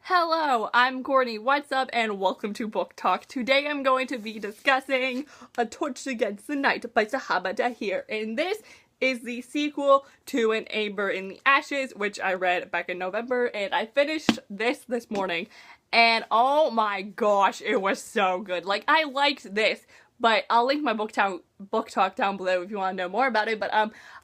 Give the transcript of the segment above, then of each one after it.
Hello, I'm Courtney. What's up and welcome to Book Talk. Today I'm going to be discussing A Torch Against the Night by Sabaa Tahir. And this is the sequel to An Ember in the Ashes, which I read back in November. And I finished this morning. And oh my gosh, it was so good. Like, I liked this. But I'll link my book talk down below if you want to know more about it. But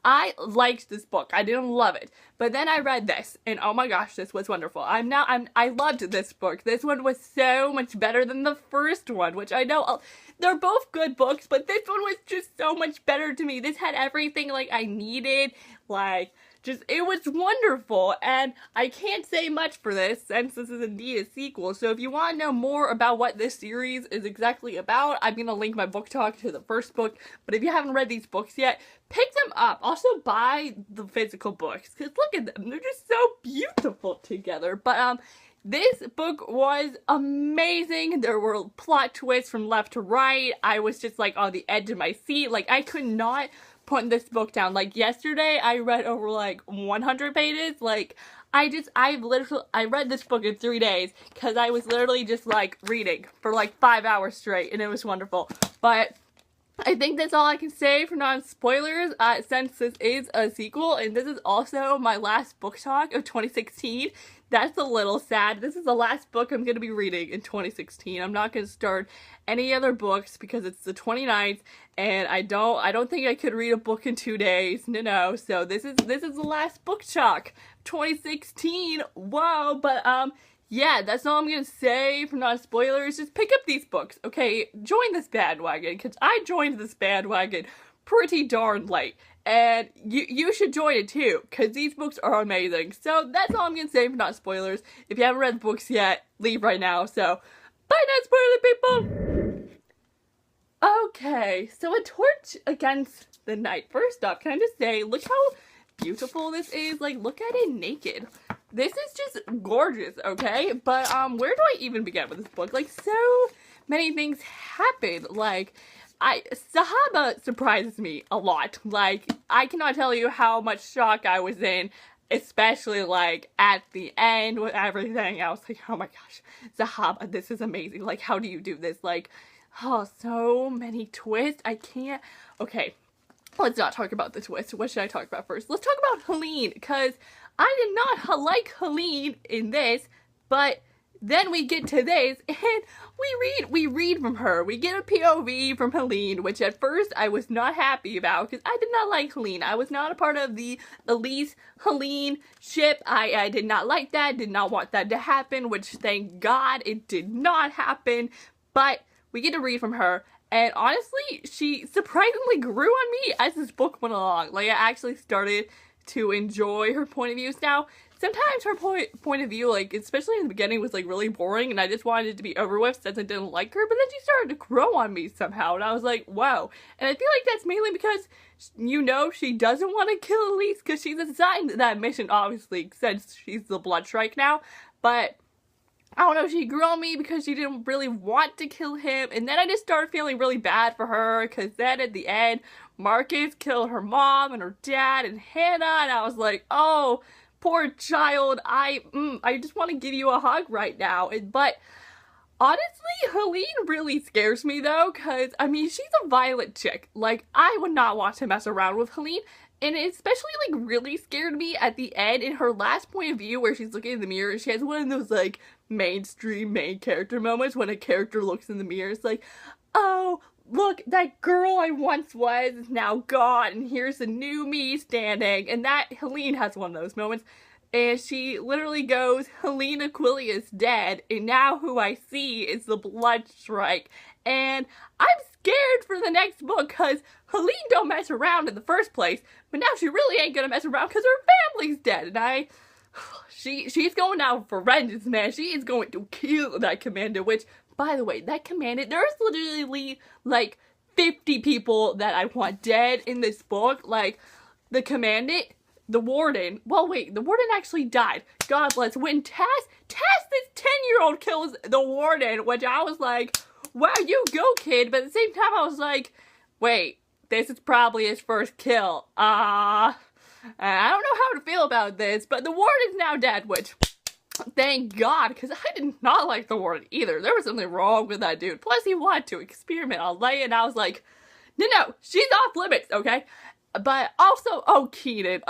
I liked this book. I didn't love it. But then I read this, and oh my gosh, this was wonderful. I loved this book. This one was so much better than the first one, which I know they're both good books, but this one was just so much better to me. This had everything like I needed, like it was wonderful, and I can't say much for this since this is indeed a sequel. So if you want to know more about what this series is exactly about, I'm going to link my book talk to the first book. But if you haven't read these books yet, pick them up. Also buy the physical books, because look at them. They're just so beautiful together. But this book was amazing. There were plot twists from left to right. I was just like on the edge of my seat. Like, I could not put this book down. Like, yesterday I read over like 100 pages. Like, I read this book in 3 days because I was literally just like reading for like 5 hours straight, and it was wonderful. But I think that's all I can say for non-spoilers, since this is a sequel, and this is also my last book talk of 2016. That's a little sad. This is the last book I'm going to be reading in 2016. I'm not going to start any other books because it's the 29th, and I don't think I could read a book in 2 days. No. So this is the last book talk, 2016. Whoa, but yeah, that's all I'm gonna say for non-spoilers. Just pick up these books, okay? Join this bandwagon, because I joined this bandwagon pretty darn late. And you should join it too, because these books are amazing. So that's all I'm gonna say for non-spoilers. If you haven't read the books yet, leave right now. So, bye non-spoiler people! Okay, so A Torch Against the Night. First up, can I just say, look how beautiful this is. Like, look at it naked. This is just gorgeous, okay? But, where do I even begin with this book? Like, so many things happen. Like, Sabaa surprises me a lot. Like, I cannot tell you how much shock I was in, especially, like, at the end with everything. I was like, oh my gosh, Sabaa, this is amazing. Like, how do you do this? Like, oh, so many twists. I can't. Okay, let's not talk about the twist. What should I talk about first? Let's talk about Helene, because I did not like Helene in this, but then we get to this, and we read from her. We get a POV from Helene, which at first I was not happy about, because I did not like Helene. I was not a part of the Elise-Helene ship. I did not like that, did not want that to happen, which thank God it did not happen, but we get to read from her. And honestly, she surprisingly grew on me as this book went along. Like, I actually started to enjoy her point of views now. Sometimes her point of view, like, especially in the beginning, was, like, really boring, and I just wanted it to be over with since I didn't like her, but then she started to grow on me somehow, and I was like, wow. And I feel like that's mainly because, you know, she doesn't want to kill Elise, because she's assigned that mission, obviously, since she's the Blood Strike now, but I don't know, she grew on me because she didn't really want to kill him, and then I just started feeling really bad for her, because then at the end, Marcus killed her mom and her dad and Hannah, and I was like, oh, poor child, I just want to give you a hug right now. But honestly, Helene really scares me though, because, I mean, she's a violent chick. Like, I would not want to mess around with Helene. And it especially, like, really scared me at the end in her last point of view where she's looking in the mirror. She has one of those, like, mainstream main character moments when a character looks in the mirror. It's like, oh, look, that girl I once was is now gone, and here's a new me standing. And that, Helene has one of those moments. And she literally goes, Helene Aquilia's dead, and now who I see is the Blood Strike. And I'm scared for the next book, because Helene don't mess around in the first place, but now she really ain't gonna mess around because her family's dead, and she's going out for vengeance, man. She is going to kill that commander, which, by the way, that commander, there's literally, like, 50 people that I want dead in this book. Like, the commandant, the warden, well, wait, the warden actually died. God bless. When Tass, this 10-year-old kills the warden, which I was like, wow, you go, kid, but at the same time, I was like, wait, this is probably his first kill. I don't know how to feel about this, but the warden's now dead, which Thank God, because I did not like the warden either. There was something wrong with that dude. Plus, he wanted to experiment on Leia, and I was like, no, she's off limits, okay? But also, oh, Keenan,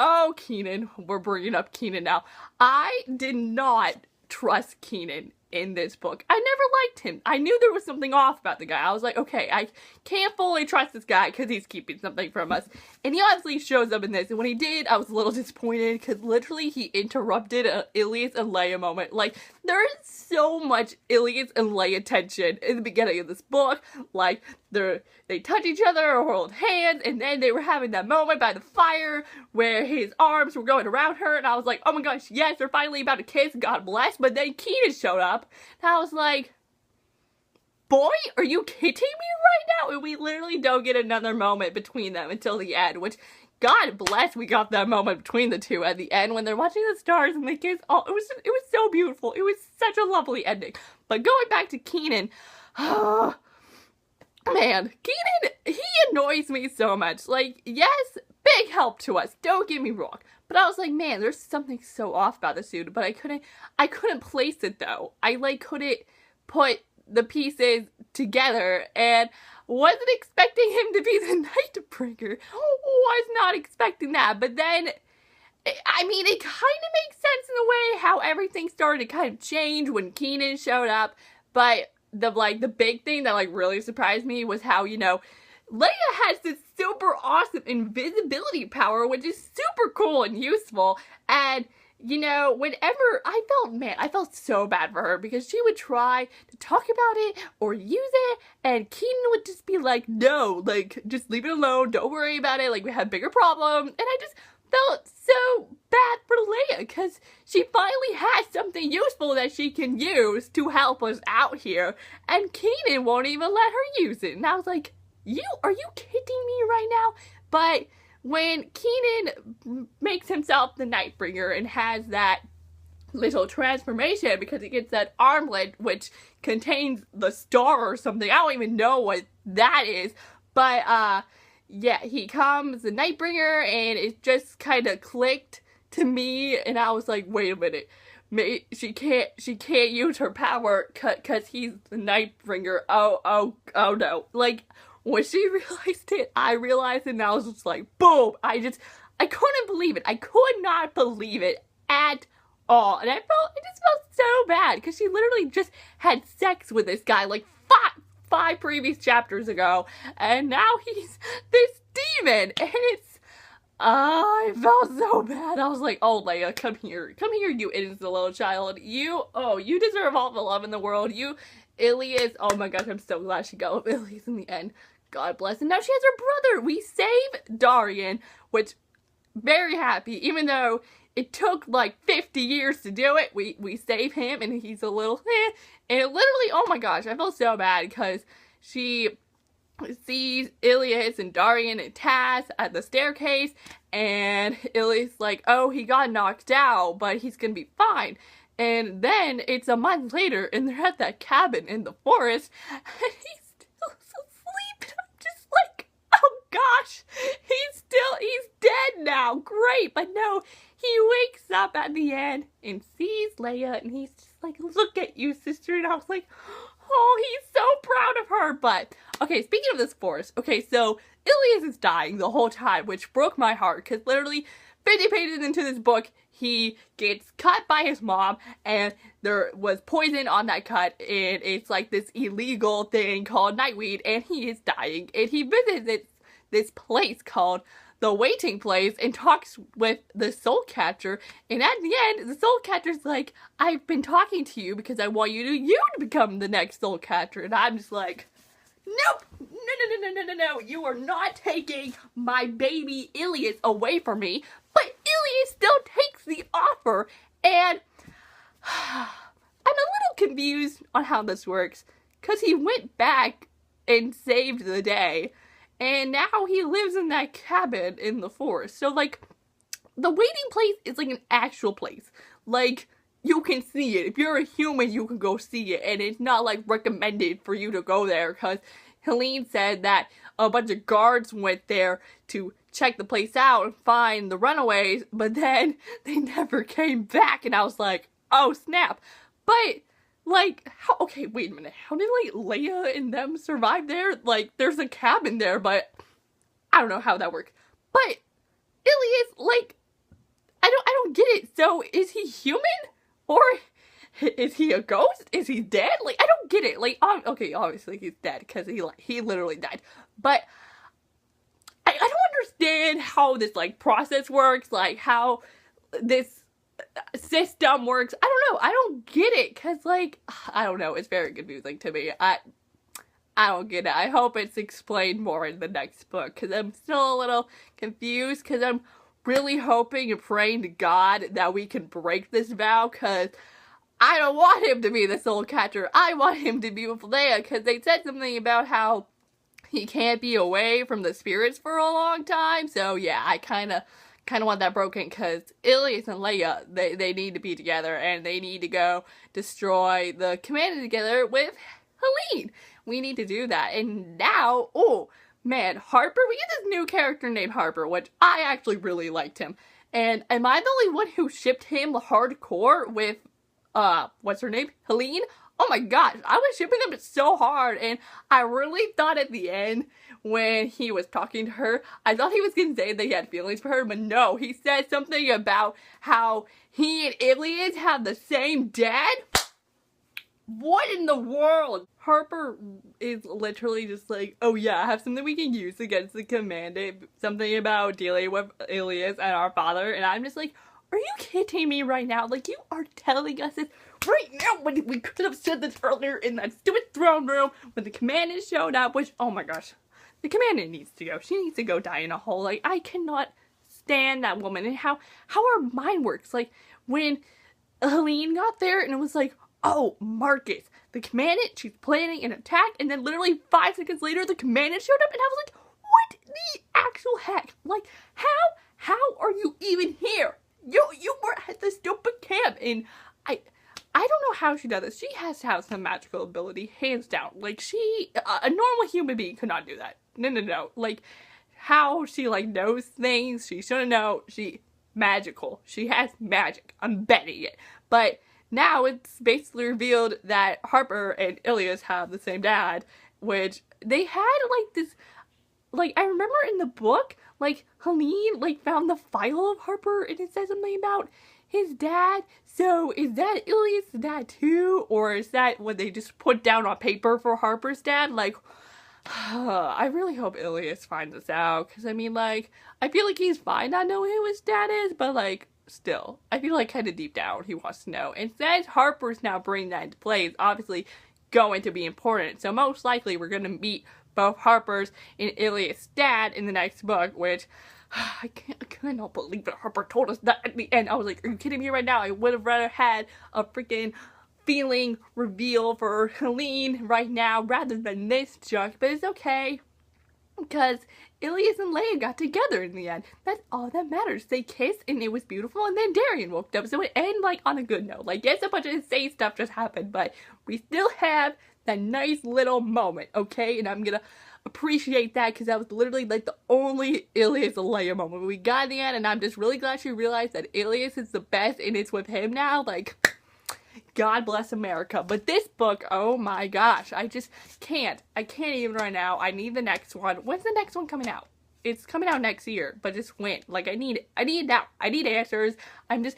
we're bringing up Keenan now. I did not trust Keenan in this book. I never liked him. I knew there was something off about the guy. I was like, okay, I can't fully trust this guy because he's keeping something from us. And he obviously shows up in this. And when he did, I was a little disappointed because literally he interrupted a Ilias and Leia moment. Like, there is so much Ilias and Leia tension in the beginning of this book. Like, they touch each other or hold hands, and then they were having that moment by the fire where his arms were going around her, and I was like, oh my gosh, yes, they're finally about to kiss, God bless. But then Keenan showed up, and I was like, boy, are you kidding me right now? And we literally don't get another moment between them until the end, which, God bless, we got that moment between the two at the end when they're watching the stars and they kiss. Oh, it was so beautiful. It was such a lovely ending. But going back to Keenan, man, Keenan, he annoys me so much. Like, yes, big help to us, don't get me wrong. But I was like, man, there's something so off about this dude. But I couldn't place it though. I like couldn't put the pieces together, and wasn't expecting him to be the Nightbringer. Was not expecting that. But then, I mean, it kind of makes sense in a way how everything started to kind of change when Keenan showed up. But the big thing that, like, really surprised me was how, you know, Leia has this super awesome invisibility power, which is super cool and useful. And, you know, whenever I felt so bad for her because she would try to talk about it or use it, and Keenan would just be like, no, like, just leave it alone, don't worry about it, like, we have bigger problems. And I just felt so bad for Leia because she finally has something useful that she can use to help us out here, and Keenan won't even let her use it. And I was like, are you kidding me right now? But when Keenan makes himself the Nightbringer and has that little transformation because he gets that armlet which contains the star or something, I don't even know what that is, but yeah, he comes the Nightbringer, and it just kind of clicked to me, and I was like, wait a minute, she can't use her power cause he's the Nightbringer. Oh no. Like, when she realized it, I realized it, and I was just like, boom. I couldn't believe it. I could not believe it at all. And I just felt so bad because she literally just had sex with this guy like five previous chapters ago, and now he's this demon, and I felt so bad. I was like, oh, Leia, come here, you innocent little child. You deserve all the love in the world. You, Ilias, oh my gosh, I'm so glad she got with Ilias in the end. God bless. And now she has her brother. We save Darian, which, very happy, even though it took like 50 years to do it. We save him, and he's a little and it literally, oh my gosh, I felt so bad because she sees Ilias and Darian and Taz at the staircase, and Ilias like, oh, he got knocked out, but he's gonna be fine. And then it's a month later, and they're at that cabin in the forest, and he's still asleep. I'm just like, oh gosh, he's dead now. Great, but no, he wakes up at the end and sees Leia, and he's just like, look at you, sister. And I was like, oh, he's so proud of her. But, okay, speaking of this forest, okay, so Ilias is dying the whole time, which broke my heart, because literally 50 pages into this book, he gets cut by his mom, and there was poison on that cut, and it's like this illegal thing called nightweed, and he is dying. And he visits this place called the Waiting Place and talks with the soul catcher, and at the end, the soul catcher's like, I've been talking to you because I want you to become the next soul catcher. And I'm just like, nope, no, you are not taking my baby Ilias away from me. But Ilias still takes the offer, and I'm a little confused on how this works, because he went back and saved the day, and now he lives in that cabin in the forest. So, like, the Waiting Place is like an actual place. Like, you can see it. If you're a human, you can go see it, and it's not, like, recommended for you to go there, because Helene said that a bunch of guards went there to check the place out and find the runaways, but then they never came back, and I was like, oh snap. But, like, how, okay, wait a minute, how did, like, Leia and them survive there? Like, there's a cabin there, but I don't know how that worked. But Ilias, like, I don't get it. So, is he human? Or is he a ghost? Is he dead? Like, I don't get it. Like, okay, obviously he's dead because he literally died. But I don't understand how this, like, process works, like, how this system works. I don't know. I don't get it because, like, I don't know. It's very confusing to me. I don't get it. I hope it's explained more in the next book because I'm still a little confused because I'm really hoping and praying to God that we can break this vow because I don't want him to be the soul catcher. I want him to be with Leia because they said something about how he can't be away from the spirits for a long time. So yeah, I kind of want that broken because Ilias and Leia, they need to be together and they need to go destroy the commander together with Helene. We need to do that. And now, oh man, Harper, we get this new character named Harper, which I actually really liked him. And am I the only one who shipped him hardcore with, what's her name? Helene? Oh my gosh, I was shipping them so hard, and I really thought at the end, when he was talking to her, I thought he was gonna say that he had feelings for her, but no, he said something about how he and Ilias have the same dad? What in the world? Harper is literally just like, oh yeah, I have something we can use against the commander, something about dealing with Ilias and our father, and I'm just like, are you kidding me right now? Like, you are telling us this right now when we could have said this earlier in that stupid throne room when the commander showed up, which, oh my gosh, the commander needs to go. She needs to go die in a hole. Like, I cannot stand that woman and how her mind works. Like, when Helene got there and it was like, oh, Marcus, the commandant, she's planning an attack, and then literally 5 seconds later, the commandant showed up, and I was like, what the actual heck? Like, how are you even here? You were at the stupid camp, and I don't know how she does this. She has to have some magical ability, hands down. Like, a normal human being could not do that. No. Like, how she, like, knows things, she shouldn't know. Magical. She has magic. I'm betting it. But now it's basically revealed that Harper and Ilias have the same dad, which they had, like, this, like, I remember in the book, like, Helene, like, found the file of Harper, and it says something about his dad. So, is that Ilias' dad too? Or is that what they just put down on paper for Harper's dad? Like, I really hope Ilias finds this out, because, I mean, like, I feel like he's fine not knowing who his dad is, but, like, still, I feel like kind of deep down he wants to know. And since Harper's now bringing that into play, it's obviously going to be important. So most likely we're going to meet both Harper's and Ilias' dad in the next book, which I cannot believe that Harper told us that at the end. I was like, are you kidding me right now? I would have rather had a freaking feeling reveal for Helene right now rather than this junk, but it's okay. Because Ilias and Leia got together in the end. That's all that matters. They kissed and it was beautiful, and then Darian woke up. So it ended, like, on a good note. Like, yes, a bunch of insane stuff just happened, but we still have that nice little moment, okay? And I'm gonna appreciate that because that was literally, like, the only Ilias and Leia moment we got in the end, and I'm just really glad she realized that Ilias is the best and it's with him now. Like, God bless America. But this book, oh my gosh, I just can't. I can't even right now. I need the next one. When's the next one coming out? It's coming out next year, but just when? Like, I need now. I need answers. I'm just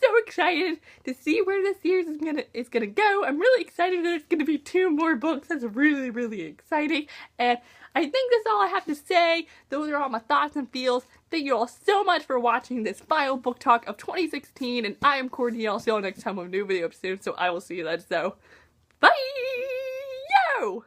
so excited to see where this series is gonna go. I'm really excited that it's gonna be 2 more books. That's really, really exciting. And I think that's all I have to say. Those are all my thoughts and feels. Thank you all so much for watching this final book talk of 2016, and I am Courtney. I'll see you all next time with a new video soon, so I will see you then. So, bye! Yo!